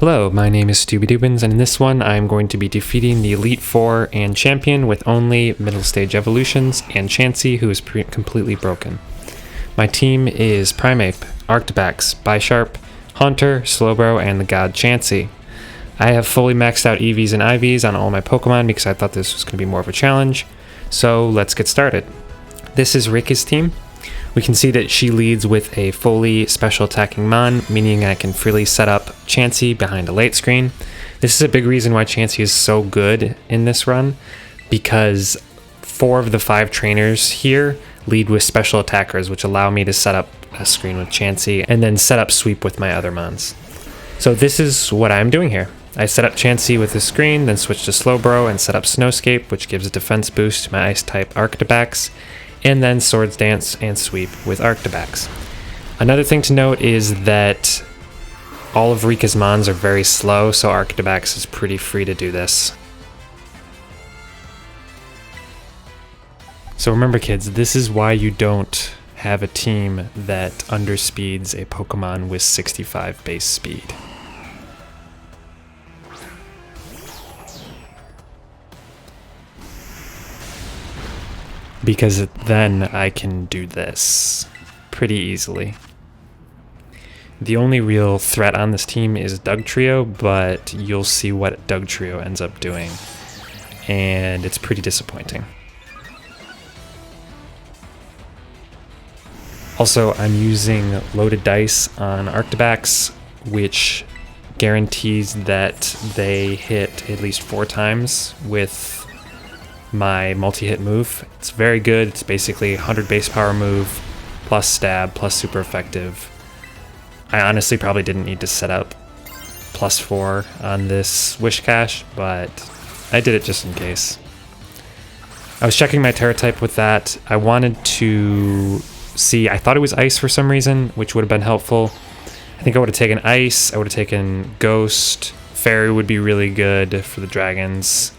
Hello, my name is Stooby-Doobins, and in this one I'm going to be defeating the Elite Four and Champion with only middle stage evolutions and Chansey, who is completely broken. My team is Primeape, Arctibax, Bisharp, Haunter, Slowbro, and the God Chansey. I have fully maxed out EVs and IVs on all my Pokemon because I thought this was going to be more of a challenge, so let's get started. This is Rika's team. We can see that she leads with a fully special attacking Mon, meaning I can freely set up Chansey behind a late screen. This is a big reason why Chansey is so good in this run, because 4 of the 5 trainers here lead with special attackers, which allow me to set up a screen with Chansey and then set up sweep with my other Mons. So this is what I'm doing here. I set up Chansey with the screen, then switch to Slowbro and set up Snowscape, which gives a defense boost to my Ice-type Arctibax, and then Swords Dance and Sweep with Arctibax. Another thing to note is that all of Rika's Mons are very slow, so Arctibax is pretty free to do this. So remember kids, this is why you don't have a team that underspeeds a Pokemon with 65 base speed. Because then I can do this pretty easily. The only real threat on this team is Dugtrio, but you'll see what Dugtrio ends up doing, and it's pretty disappointing. Also, I'm using loaded dice on Arctibax, which guarantees that they hit at least 4 times with my multi-hit move. It's very good. It's basically 100 base power move plus stab plus super effective. I honestly probably didn't need to set up +4 on this Wish Cache, but I did it just in case. I was checking my Terra type with that. I wanted to see, I thought it was Ice for some reason, which would have been helpful. I think I would have taken Ice, I would have taken Ghost, Fairy would be really good for the dragons.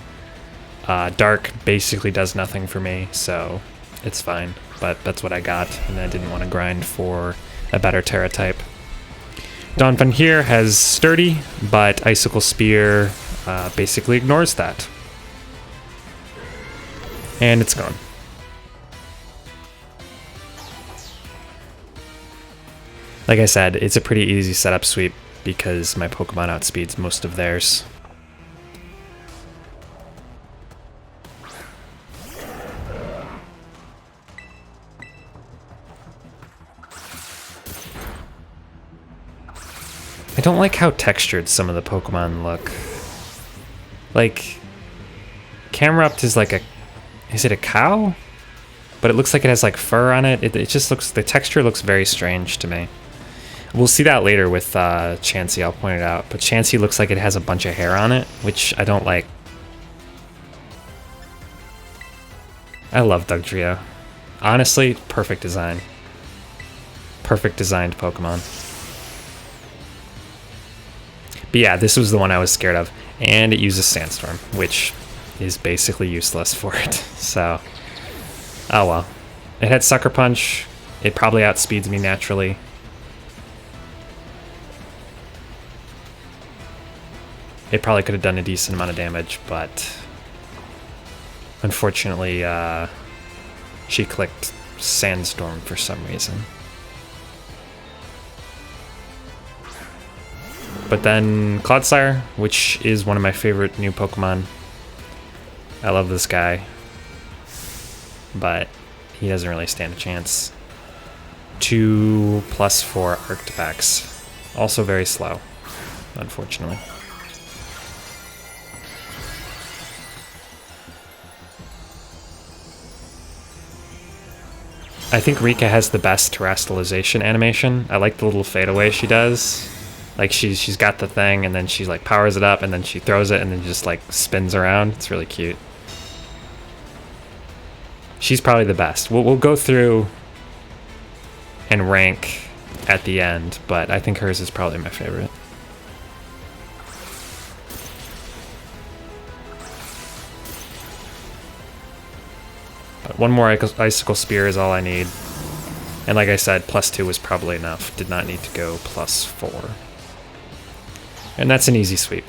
Dark basically does nothing for me, so it's fine, but that's what I got, and I didn't want to grind for a better Terra type. Donphan here has Sturdy, but Icicle Spear basically ignores that. And it's gone. Like I said, it's a pretty easy setup sweep because my Pokemon outspeeds most of theirs. I don't like how textured some of the Pokemon look. Like, Camerupt is like is it a cow? But it looks like it has like fur on it. It just looks, the texture looks very strange to me. We'll see that later with Chansey, I'll point it out. But Chansey looks like it has a bunch of hair on it, which I don't like. I love Dugtrio. Honestly, perfect design. Perfect designed Pokemon. But yeah, this was the one I was scared of, and it uses Sandstorm, which is basically useless for it, so oh well. It had Sucker Punch, it probably outspeeds me naturally. It probably could have done a decent amount of damage, but unfortunately she clicked Sandstorm for some reason. But then Clodsire, which is one of my favorite new Pokemon. I love this guy, but he doesn't really stand a chance. 2 +4 Arctibax. Also very slow, unfortunately. I think Rika has the best terrestrialization animation. I like the little fadeaway she does. Like she's got the thing and then she like powers it up and then she throws it and then just like spins around. It's really cute. She's probably the best. We'll go through and rank at the end, but I think hers is probably my favorite. But one more Icicle Spear is all I need. And like I said, +2 was probably enough. Did not need to go +4. And that's an easy sweep.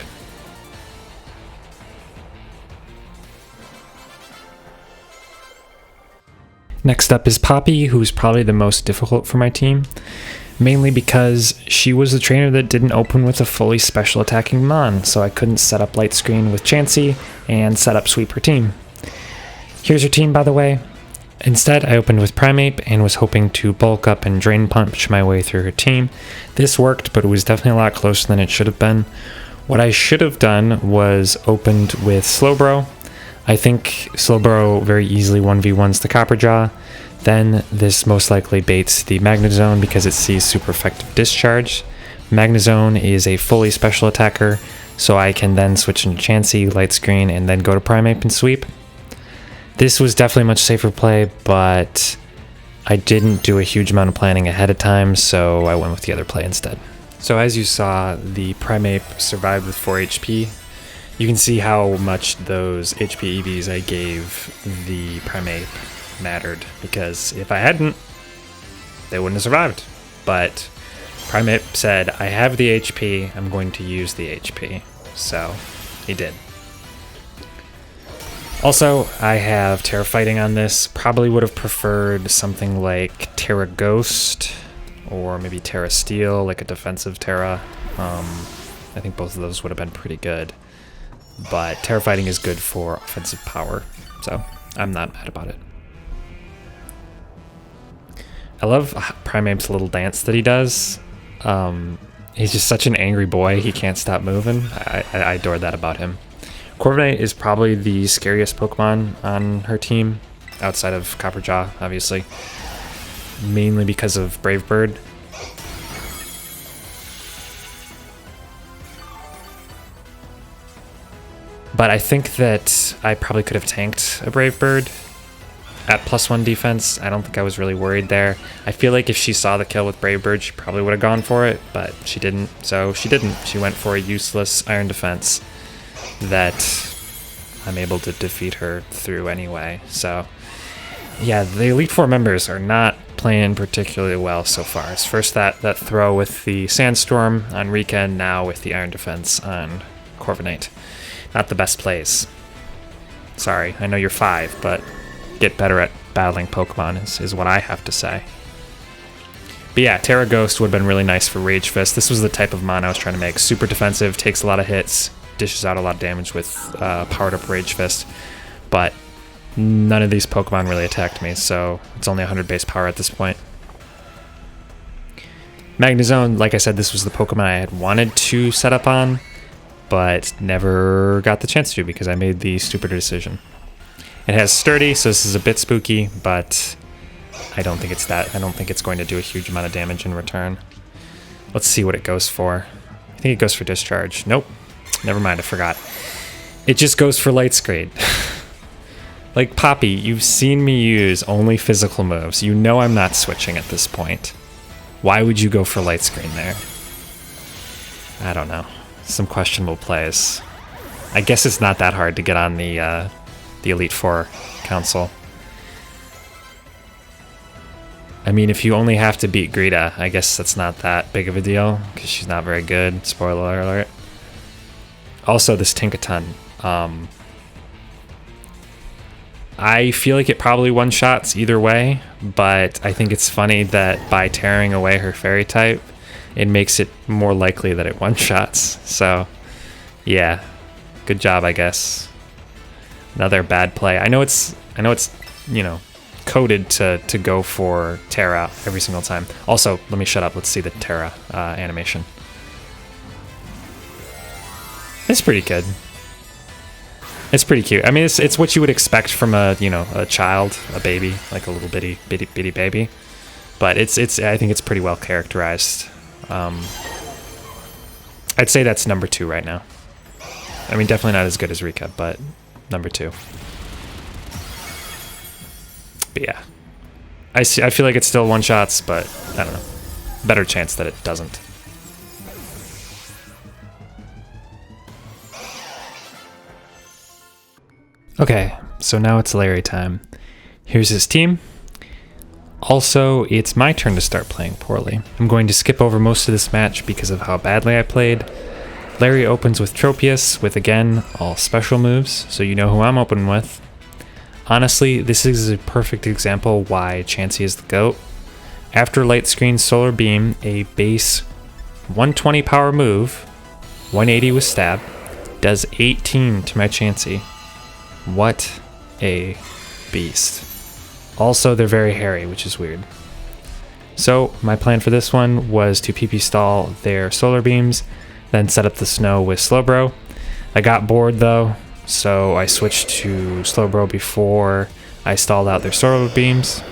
Next up is Poppy, who's probably the most difficult for my team, mainly because she was the trainer that didn't open with a fully special attacking Mon, so I couldn't set up light screen with Chansey and set up sweep her team. Here's her team, by the way. Instead, I opened with Primeape and was hoping to bulk up and Drain Punch my way through her team. This worked, but it was definitely a lot closer than it should have been. What I should have done was opened with Slowbro. I think Slowbro very easily 1v1s the Copperjaw. Then this most likely baits the Magnezone because it sees super effective discharge. Magnezone is a fully special attacker, so I can then switch into Chansey, light screen, and then go to Primeape and sweep. This was definitely a much safer play, but I didn't do a huge amount of planning ahead of time, so I went with the other play instead. So as you saw, the Primeape survived with 4 HP. You can see how much those HP EVs I gave the Primeape mattered, because if I hadn't, they wouldn't have survived. But Primeape said, I have the HP, I'm going to use the HP. So he did. Also, I have Terra Fighting on this. Probably would have preferred something like Terra Ghost or maybe Terra Steel, like a defensive Terra. I think both of those would have been pretty good. But Terra Fighting is good for offensive power, so I'm not mad about it. I love Primeape's little dance that he does. He's just such an angry boy, he can't stop moving. I adore that about him. Corviknight is probably the scariest Pokemon on her team, outside of Copperjaw, obviously. Mainly because of Brave Bird. But I think that I probably could have tanked a Brave Bird at +1 defense. I don't think I was really worried there. I feel like if she saw the kill with Brave Bird, she probably would have gone for it, but she didn't. So she didn't. She went for a useless Iron Defense that I'm able to defeat her through anyway. So yeah, the Elite Four members are not playing particularly well so far. It's first that throw with the Sandstorm on Rika, and now with the Iron Defense on Corviknight. Not the best plays. Sorry, I know you're 5, but get better at battling Pokemon is what I have to say. But yeah, Terra Ghost would have been really nice for Rage Fist. This was the type of mon I was trying to make. Super defensive, takes a lot of hits, dishes out a lot of damage with powered up Rage Fist. But none of these Pokemon really attacked me, so it's only 100 base power at this point. Magnezone, like I said, this was the Pokemon I had wanted to set up on, but never got the chance to because I made the stupider decision. It has Sturdy, so this is a bit spooky, but I don't think it's going to do a huge amount of damage in return. Let's see what it goes for. I think it goes for Discharge. Nope. Never mind, I forgot. It just goes for Light Screen. Like, Poppy, you've seen me use only physical moves. You know I'm not switching at this point. Why would you go for Light Screen there? I don't know. Some questionable plays. I guess it's not that hard to get on the Elite Four council. I mean, if you only have to beat Greta, I guess that's not that big of a deal, because she's not very good. Spoiler alert. Also, this Tinkaton. I feel like it probably one-shots either way, but I think it's funny that by tearing away her Fairy type, it makes it more likely that it one-shots. So, yeah. Good job, I guess. Another bad play. I know it's you know, coded to go for Terra every single time. Also, let me shut up. Let's see the Terra animation. It's pretty good. It's pretty cute. I mean, it's what you would expect from a child, a baby, like a little bitty baby. But I think it's pretty well characterized. I'd say that's number 2 right now. I mean, definitely not as good as Rika, but number 2. But yeah, I feel like it's still one-shots, but I don't know. Better chance that it doesn't. Okay, so now it's Larry time. Here's his team. Also, it's my turn to start playing poorly. I'm going to skip over most of this match because of how badly I played. Larry opens with Tropius with, again, all special moves, so you know who I'm opening with. Honestly, this is a perfect example why Chansey is the GOAT. After Light Screen Solar Beam, a base 120 power move, 180 with stab, does 18 to my Chansey. What a beast. Also, they're very hairy, which is weird. So my plan for this one was to PP stall their solar beams, then set up the snow with Slowbro. I got bored though, so I switched to Slowbro before I stalled out their solar beams.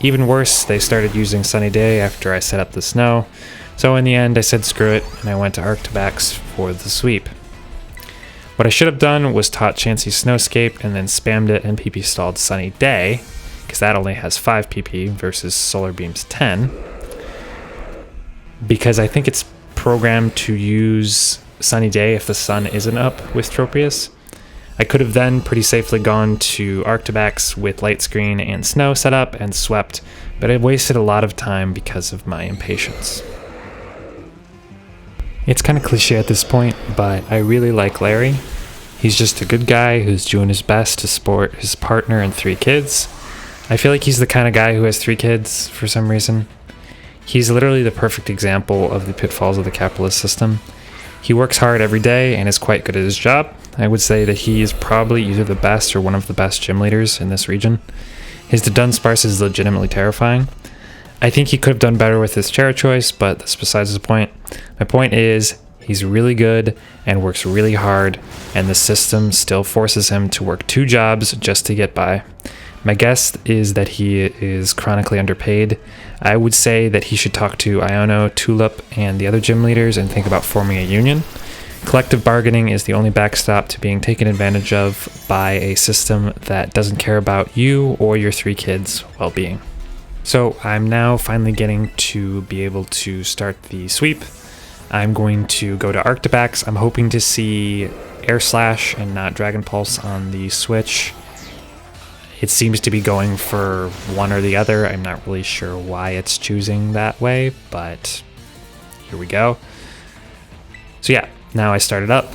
Even worse, they started using Sunny Day after I set up the snow, so in the end I said screw it and I went to Arctibax for the sweep. What I should have done was taught Chansey Snowscape and then spammed it and PP stalled Sunny Day, because that only has 5 PP versus Solar Beam's 10. Because I think it's programmed to use Sunny Day if the sun isn't up with Tropius. I could have then pretty safely gone to Arctibax with Light Screen and Snow set up and swept, but I wasted a lot of time because of my impatience. It's kind of cliche at this point, but I really like Larry. He's just a good guy who's doing his best to support his partner and 3 kids. I feel like he's the kind of guy who has 3 kids for some reason. He's literally the perfect example of the pitfalls of the capitalist system. He works hard every day and is quite good at his job. I would say that he is probably either the best or one of the best gym leaders in this region. His Dunsparce is legitimately terrifying. I think he could have done better with his chair choice, but that's besides the point. My point is, he's really good and works really hard, and the system still forces him to work 2 jobs just to get by. My guess is that he is chronically underpaid. I would say that he should talk to Iono, Tulip, and the other gym leaders and think about forming a union. Collective bargaining is the only backstop to being taken advantage of by a system that doesn't care about you or your 3 kids' well-being. So I'm now finally getting to be able to start the sweep. I'm going to go to Arctibax. I'm hoping to see Air Slash and not Dragon Pulse on the Switch. It seems to be going for one or the other. I'm not really sure why it's choosing that way, but here we go. So yeah, now I started up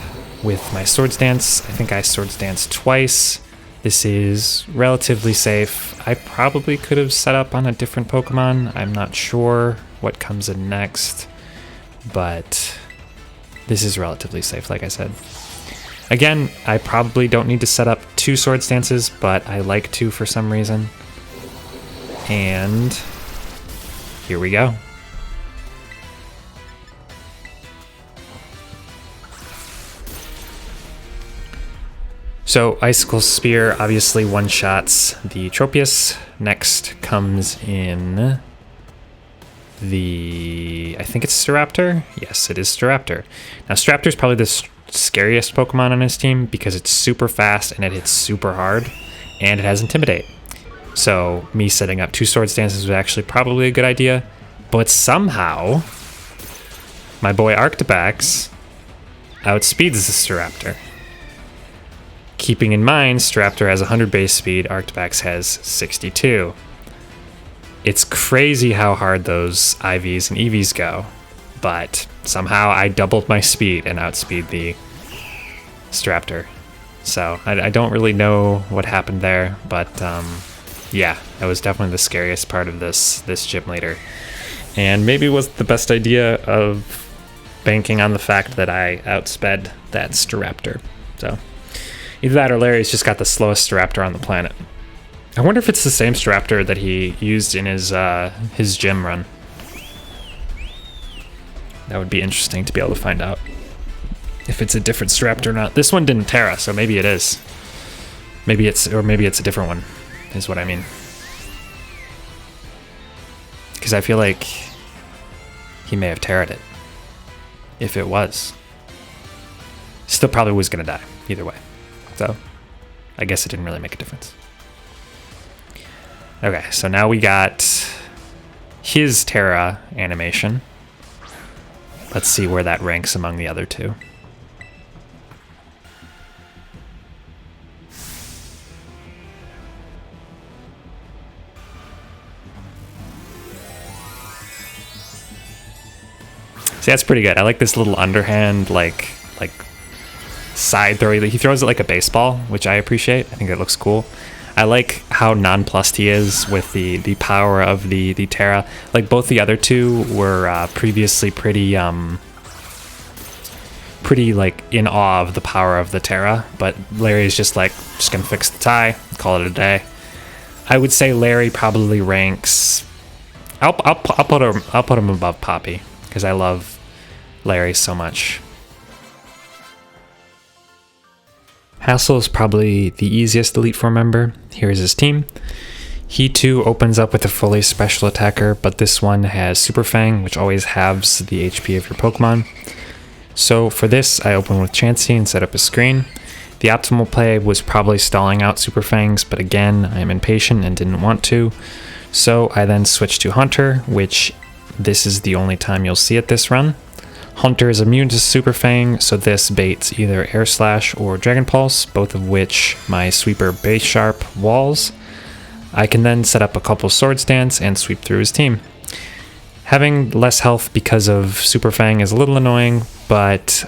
with my Swords Dance. I think I Swords Dance twice. This is relatively safe. I probably could have set up on a different Pokemon. I'm not sure what comes in next, but this is relatively safe, like I said. Again, I probably don't need to set up 2 Swords Dances, but I like to for some reason. And here we go. So Icicle Spear obviously one-shots the Tropius. Next comes in the... I think it's Staraptor? Yes, it is Staraptor. Now Staraptor is probably the scariest Pokemon on his team because it's super fast and it hits super hard, and it has Intimidate. So me setting up 2 Swords Dances was actually probably a good idea, but somehow my boy Arctibax outspeeds the Staraptor. Keeping in mind, Staraptor has 100 base speed, Arctibax has 62. It's crazy how hard those IVs and EVs go, but somehow I doubled my speed and outspeed the Staraptor. So I don't really know what happened there, but yeah, that was definitely the scariest part of this gym leader. And maybe it was the best idea of banking on the fact that I outsped that Staraptor. So either that or Larry's just got the slowest Staraptor on the planet. I wonder if it's the same Staraptor that he used in his gym run. That would be interesting to be able to find out if it's a different Staraptor or not. This one didn't Terra, so maybe it is. Maybe it's a different one, is what I mean. Because I feel like he may have Terra'd it. If it was. Still probably was going to die, either way. So, I guess it didn't really make a difference. Okay, so now we got his Terra animation. Let's see where that ranks among the other 2. See, that's pretty good. I like this little underhand, like like side throw. He throws it like a baseball, which I appreciate. I think that looks cool. I like how nonplussed he is with the power of the Terra. Like both the other two were previously pretty like in awe of the power of the Terra, but Larry is just like, just gonna fix the tie, call it a day. I would say Larry probably ranks. I'll put him above Poppy because I love Larry so much. Hassel is probably the easiest Elite Four member. Here's his team. He too opens up with a fully special attacker, but this one has Super Fang, which always halves the HP of your Pokemon. So for this, I open with Chansey and set up a screen. The optimal play was probably stalling out Super Fangs, but again, I am impatient and didn't want to. So I then switched to Hunter, which this is the only time you'll see it this run. Hunter is immune to Super Fang, so this baits either Air Slash or Dragon Pulse, both of which my Sweeper Base Sharp walls. I can then set up a couple Swords Dance and sweep through his team. Having less health because of Super Fang is a little annoying, but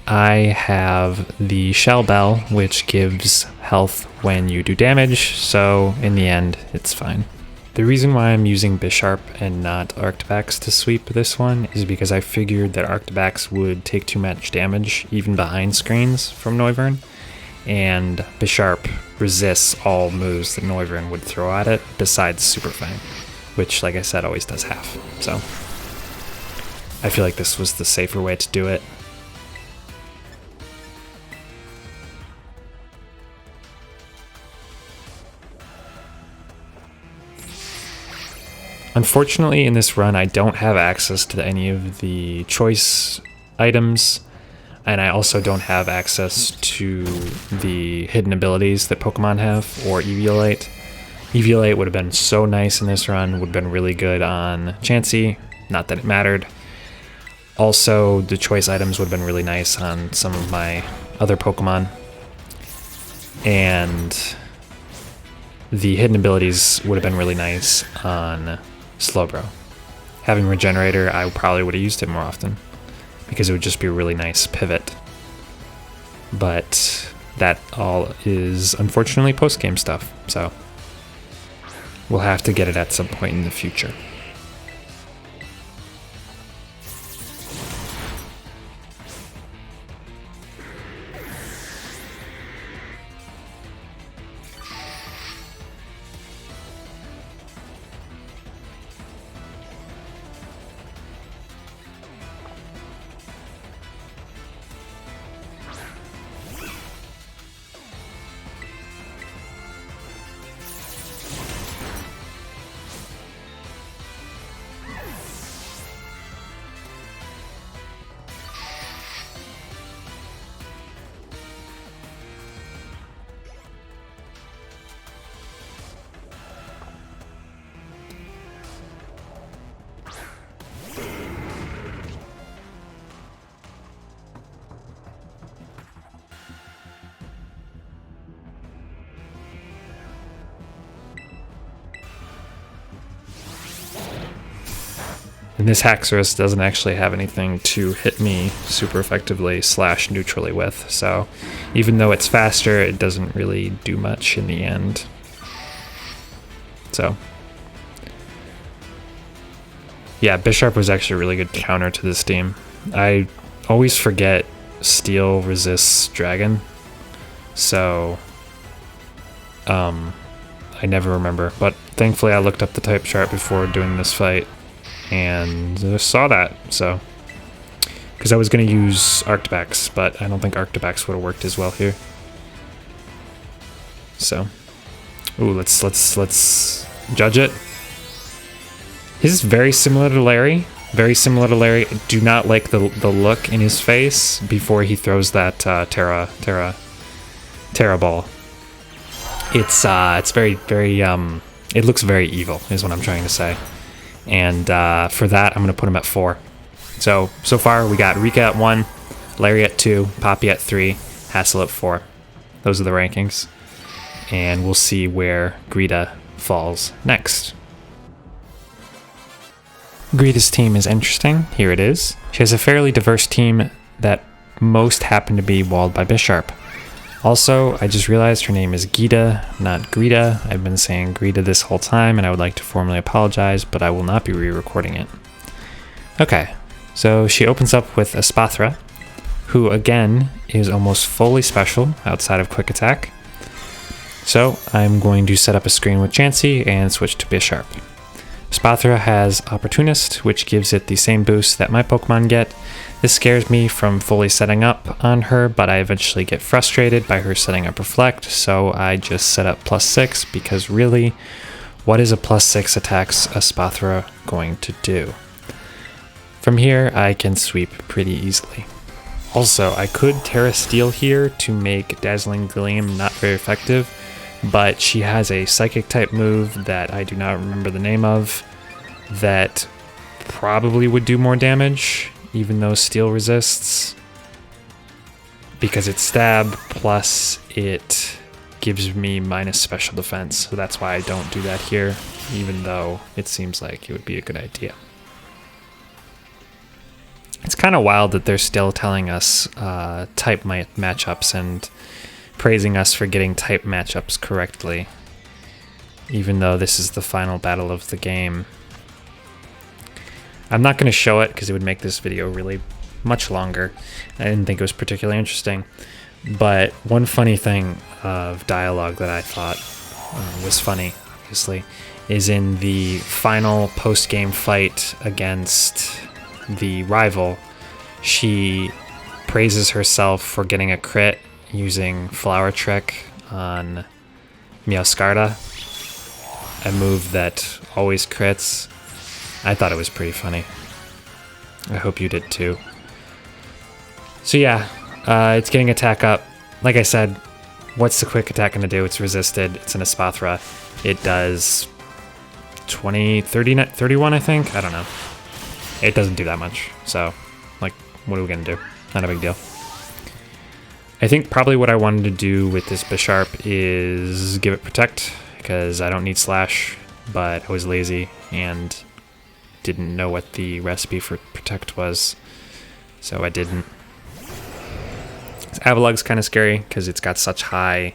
I have the Shell Bell, which gives health when you do damage, so in the end, it's fine. The reason why I'm using Bisharp and not Arctivax to sweep this one is because I figured that Arctivax would take too much damage, even behind screens, from Noivern, and Bisharp resists all moves that Noivern would throw at it, besides Super Fang, which, like I said, always does half, so I feel like this was the safer way to do it. Unfortunately, in this run, I don't have access to any of the choice items, and I also don't have access to the hidden abilities that Pokemon have, or Eviolite. Eviolite would have been so nice in this run, would have been really good on Chansey, not that it mattered. Also, the choice items would have been really nice on some of my other Pokemon, and the hidden abilities would have been really nice on Slowbro. Having Regenerator, I probably would have used it more often because it would just be a really nice pivot. But that all is unfortunately post-game stuff, so we'll have to get it at some point in the future. And this Haxorus doesn't actually have anything to hit me super effectively / neutrally with, so even though it's faster, it doesn't really do much in the end. So yeah, Bisharp was actually a really good counter to this team. I always forget Steel resists Dragon, so I never remember, but thankfully I looked up the type chart before doing this fight and saw that, so because I was going to use Arctivax, but I don't think Arctivax would have worked as well here. So ooh, let's judge it. His is very similar to Larry. Very similar to Larry. I do not like the look in his face before he throws that Terra ball. It's very it looks very evil is what I'm trying to say. And for that, I'm going to put him at 4. So far we got Rika at 1, Larry at 2, Poppy at 3, Hassel at 4. Those are the rankings. And we'll see where Greta falls next. Greta's team is interesting. Here it is. She has a fairly diverse team that most happen to be walled by Bisharp. Also, I just realized her name is Gita, not Greta. I've been saying Greta this whole time, and I would like to formally apologize, but I will not be re-recording it. Okay, so she opens up with a Spathra, who again is almost fully special outside of Quick Attack. So I'm going to set up a screen with Chansey and switch to Bisharp. Spathra has Opportunist, which gives it the same boost that my Pokemon get. This scares me from fully setting up on her, but I eventually get frustrated by her setting up Reflect, so I just set up +6, because really, what is a +6 attacks a Spathra going to do? From here, I can sweep pretty easily. Also, I could Terra Steel here to make Dazzling Gleam not very effective, but she has a Psychic type move that I do not remember the name of that probably would do more damage, even though Steel resists, because it's Stab plus it gives me minus special defense, so that's why I don't do that here, even though it seems like it would be a good idea. It's kind of wild that they're still telling us type matchups and praising us for getting type matchups correctly, even though this is the final battle of the game. I'm not going to show it because it would make this video really much longer. I didn't think it was particularly interesting, but one funny thing of dialogue that I thought was funny, obviously, is in the final post-game fight against the rival, she praises herself for getting a crit using Flower Trick on Meowscarda, a move that always crits. I thought it was pretty funny. I hope you did too. So yeah, it's getting attack up. Like I said, what's the quick attack going to do? It's resisted. It's in a Spathra. It does 20, 30, 31, I think? I don't know. It doesn't do that much. So, like, what are we going to do? Not a big deal. I think probably what I wanted to do with this Bisharp is give it Protect, because I don't need Slash, but I was lazy and didn't know what the recipe for Protect was, so I didn't. Avalug's kind of scary because it's got such high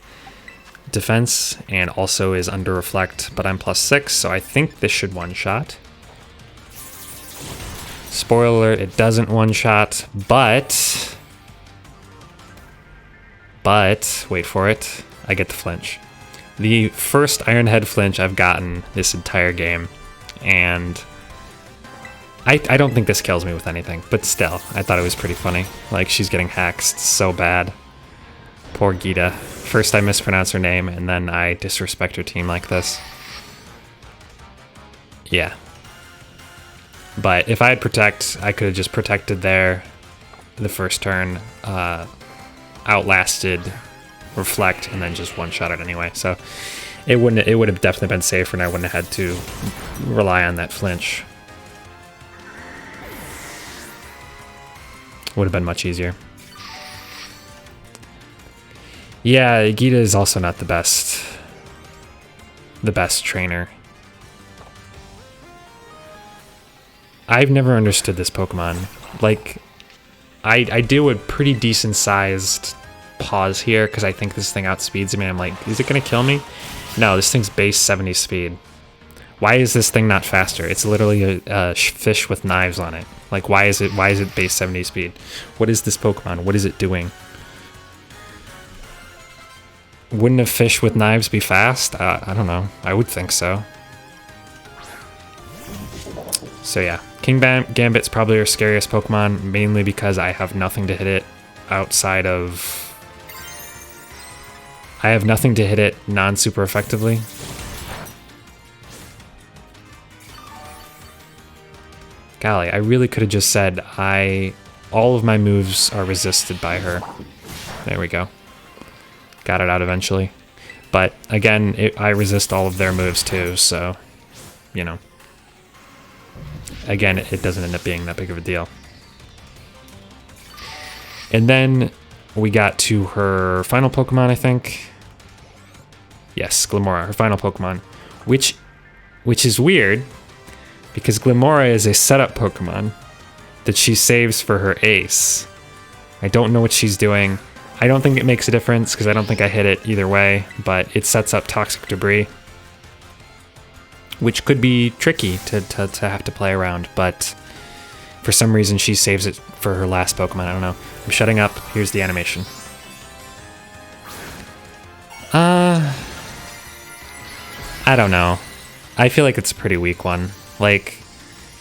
defense and also is under Reflect, but I'm +6, so I think this should one-shot. Spoiler alert, it doesn't one-shot, but wait for it, I get the flinch. The first Iron Head flinch I've gotten this entire game, and I don't think this kills me with anything, but still, I thought it was pretty funny. Like, she's getting haxed so bad. Poor Gita. First I mispronounce her name, and then I disrespect her team like this. Yeah. But if I had Protect, I could have just protected there the first turn, outlasted Reflect, and then just one-shot it anyway. So it would have definitely been safer, and I wouldn't have had to rely on that flinch. Would have been much easier. Yeah, Gita is also not the best trainer. I've never understood this Pokemon. Like, I do a pretty decent sized pause here because I think this thing outspeeds me. I'm like, is it gonna kill me? No, this thing's base 70 speed. Why is this thing not faster? It's literally a fish with knives on it. Like, why is it base 70 speed? What is this Pokemon? What is it doing? Wouldn't a fish with knives be fast? I don't know. I would think so. So yeah, King Gambit's probably our scariest Pokemon, mainly because I have nothing to hit it outside of... I have nothing to hit it non-super effectively. Golly, I really could have just said all of my moves are resisted by her. There we go. Got it out eventually. But again, I resist all of their moves too, so, you know. Again, it doesn't end up being that big of a deal. And then we got to her final Pokemon, I think. Yes, Glimmora, her final Pokemon. Which is weird, because Glimmora is a setup Pokemon that she saves for her ace. I don't know what she's doing. I don't think it makes a difference because I don't think I hit it either way, but it sets up Toxic Debris, which could be tricky to have to play around, but for some reason she saves it for her last Pokemon. I don't know. I'm shutting up. Here's the animation. I don't know. I feel like it's a pretty weak one. Like,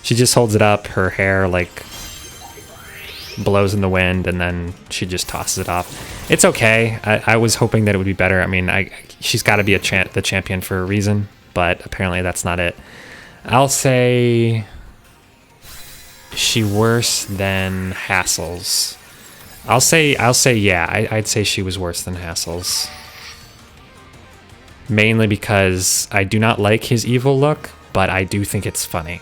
she just holds it up, her hair, like, blows in the wind, and then she just tosses it off. It's okay. I was hoping that it would be better. I mean, she's got to be the champion for a reason, but apparently that's not it. I'll say she worse than Hassels. I'll say yeah. I'd say she was worse than Hassels. Mainly because I do not like his evil look, but I do think it's funny.